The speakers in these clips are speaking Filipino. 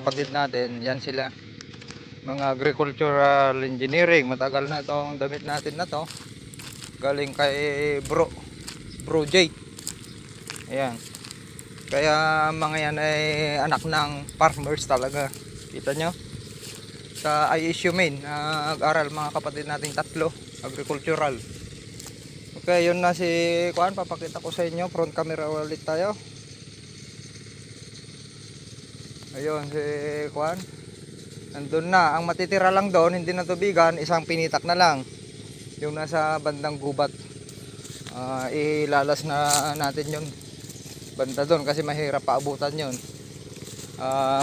kapatid natin, yan sila. Mga agricultural engineering. Matagal na itong damit natin na to. Galing kay Bro J. Ayan. Kaya mga yan ay anak ng farmers talaga. Kita nyo? Sa ISU main, nag-aral mga kapatid nating tatlo. Agricultural. Okay, yun na si Kuan. Papakita ko sa inyo. Front camera ulit tayo. Ayun si Kuan. Nandun na. Ang matitira lang doon, hindi na tubigan, isang pinitak na lang. Yung nasa bandang gubat. Ilalas na natin yun. Banda doon kasi mahirap paabutan yun.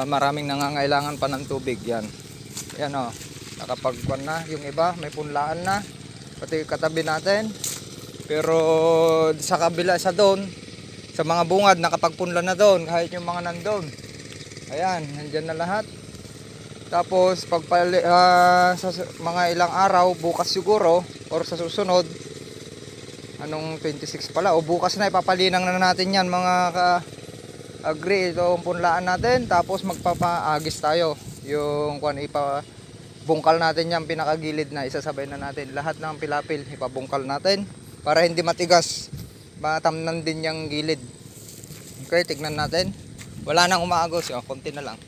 Maraming nangangailangan pa ng tubig. Yan. Yan o. Nakapagkuan na. Yung iba may punlaan na. Pati katabi natin. Pero sa kabila sa doon, sa mga bungad nakapagpunla na doon. Kahit yung mga nandun. Ayan. Nandyan na lahat. Tapos sa mga ilang araw, bukas siguro or sa susunod, anong 26 pala o bukas na ipapalinang na natin yan mga ka-agri, itong punlaan natin. Tapos magpapaagis tayo yung kung ipabungkal natin yan, pinakagilid na isasabay na natin lahat ng pilapil, ipabungkal natin para hindi matigas, matamnan din yung gilid. Okay, tignan natin. Wala nang umaagos, konti na lang.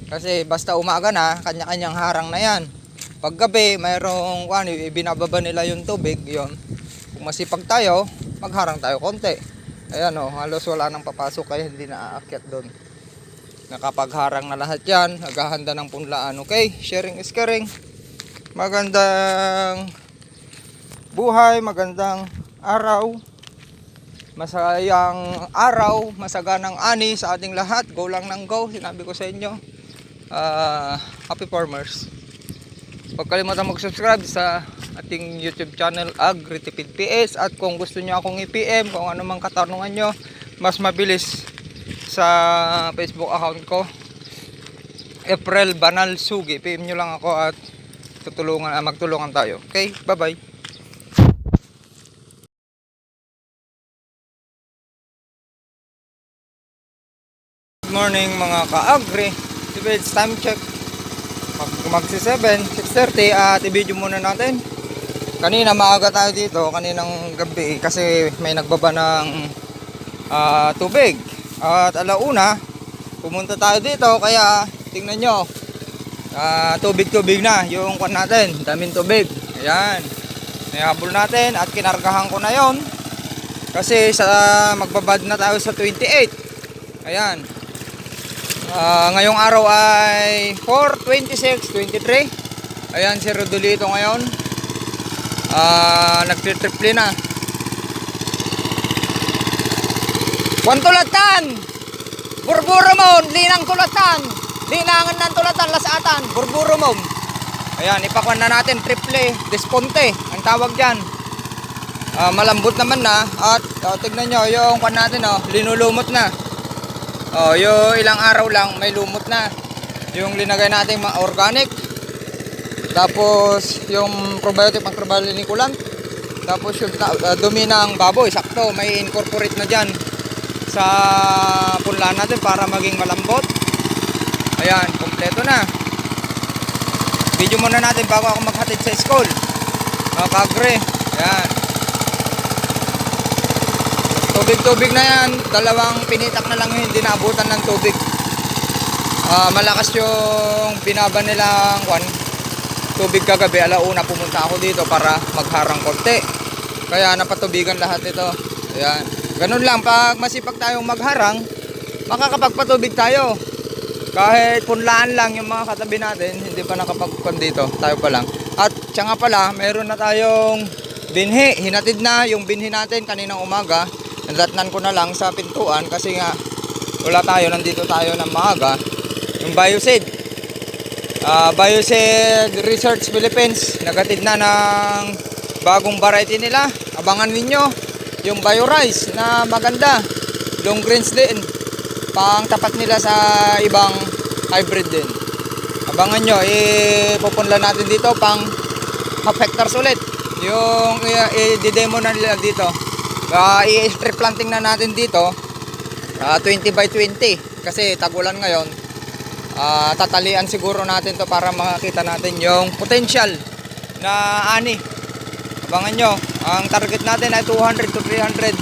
Kasi basta umaga na, kanya-kanyang harang na yan. Pag gabi, mayroong ibinababa nila yung tubig, yon. Kung masipag tayo, magharang tayo konti. Ayan o, halos wala nang papasok kaya hindi na aakyat doon. Nakapagharang na lahat yan, naghahanda ng punlaan. Okay, sharing is caring. Magandang buhay, magandang araw. Masayang araw, masaganang ani sa ating lahat. Go lang ng go, sinabi ko sa inyo. Happy farmers. Huwag kalimutan mag-subscribe sa ating YouTube channel Agritipid PS. At kung gusto nyo akong i-PM kung ano mang katanungan nyo, mas mabilis sa Facebook account ko, April Banal Sugi. PM nyo lang ako at magtulungan tayo. Okay, bye bye. Good morning mga ka-agri. It's time check. Magsi 6:30 at i-video muna natin. Kanina maaga tayo dito, kaninang gabi kasi may nagbaba ng tubig. At alauna, pumunta tayo dito kaya tingnan nyo. Tubig-tubig na yung kwan natin, daming tubig. Ayan. Nahabol natin at kinargahan ko na yon. Kasi magbabad na tayo sa 28. Ayan. Ngayong araw ay 4/26/23. Ayan si Rodolito ngayon. Nagtritriple na. Kwan tulatan. Burburo mo, linang tulatan. Linangan ng tulatan, lasatan, burburo mo. Ayan, ipakwan na natin triple, desponte ang tawag diyan. Malambot naman na at tignan nyo yung kwan natin linulumot na. Yung ilang araw lang may lumot na. Yung linagay natin mga organic. Tapos yung probiotic macrobioliniculant. Tapos yung dumi ng baboy, sakto may incorporate na dyan sa punlaan natin para maging malambot. Ayan, kompleto na. Video muna natin bago ako maghatid sa school. Mga kagre. Ayan. Tubig-tubig na yan. Dalawang pinitak na lang hindi naabutan ng tubig. Malakas yung binaba nilang tubig kagabi. Alauna pumunta ako dito para magharang konti. Kaya napatubigan lahat ito. Ayan. Ganun lang. Pag masipag tayong magharang, makakapagpatubig tayo. Kahit punlaan lang yung mga katabi natin, hindi pa nakapagpun dito. Tayo pa lang. At siya nga pala, meron na tayong binhi. Hinatid na yung binhi natin kaninang umaga. Nadatnan ko na lang sa pintuan kasi nga wala tayo, nandito tayo ng maaga. Yung Bioseed Research Philippines nagatid na ng bagong variety nila. Abangan ninyo yung BioRice na maganda, long greens din, pang tapat nila sa ibang hybrid din. Abangan nyo, ipupunla natin dito pang half hectares ulit yung i-demo na nila dito. I-strip planting na natin dito 20 by 20 kasi tagulan ngayon. tatalian siguro natin to para makita natin yung potential na ani. Abangan nyo, ang target natin ay 200 to 300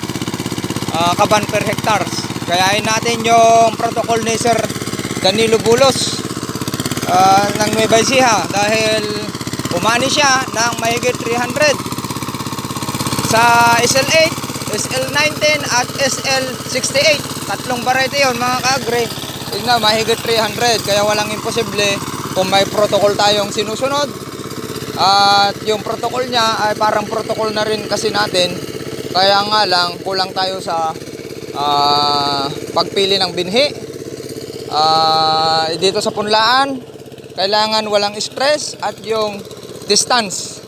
kaban per hectares. Kayain natin yung protocol ni Sir Danilo Bulos ng Nueva Ecija dahil umani siya ng mahigit 300 sa SL8, SL19 at SL68. Tatlong variety yun mga kaagre. Tignan, mahigit 300, kaya walang imposible kung may protocol tayong sinusunod. At yung protocol niya ay parang protocol na rin kasi natin. Kaya nga lang, kulang tayo sa pagpili ng binhi. Dito sa punlaan, kailangan walang stress at yung distance.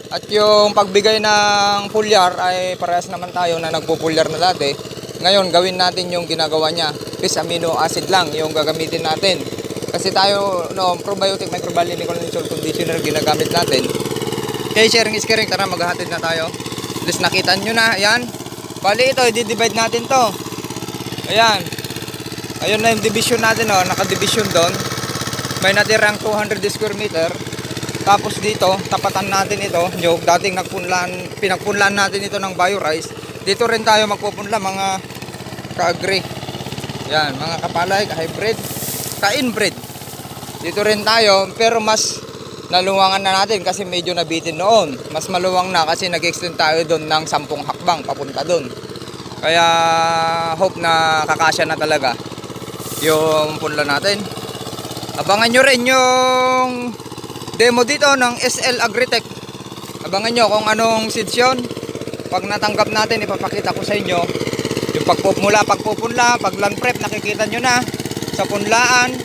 At yung pagbigay ng pulyar ay parehas naman tayo na nagpupulyar na dati. Ngayon, gawin natin yung ginagawa niya. Bis amino acid lang yung gagamitin natin. Kasi tayo, probiotic microbiological soil conditioner ginagamit natin. Okay, sharing is caring. Tara, maghahatid na tayo. At least nakita nyo na, ayan. Bali ito, i-divide natin to. Ayan. Ayun na yung division natin, naka-division doon. May natirang 200 square meter. Tapos dito, tapatan natin ito. Yung dating pinagpunlaan natin ito ng BioRice. Dito rin tayo magpupunla mga ka-agri. Yan, mga kapalay, ka-hybrid, ka-inbred. Dito rin tayo, pero mas naluwangan na natin kasi medyo nabitin noon. Mas maluwang na kasi nag-extend tayo doon ng 10 hakbang papunta doon. Kaya hope na kakasya na talaga yung punla natin. Abangan nyo rin yung demo dito ng SL Agritech. Abangan nyo kung anong seeds yun. Pag natanggap natin, ipapakita ko sa inyo yung pagpupunla, pag land prep, nakikita nyo na sa punlaan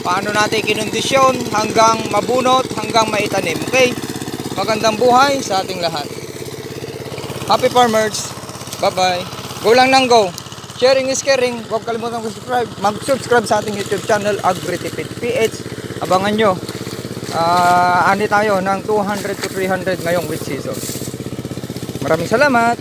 paano natin kinondisyon hanggang mabunot, hanggang maitanim. Okay? Magandang buhay sa ating lahat. Happy farmers. Bye-bye. Go lang nang go. Sharing is caring. Huwag kalimutan mag-subscribe sa ating YouTube channel, AgriTipid PH. Abangan nyo. Ani tayo ng 200 to 300 ngayong wheat season. Maraming salamat.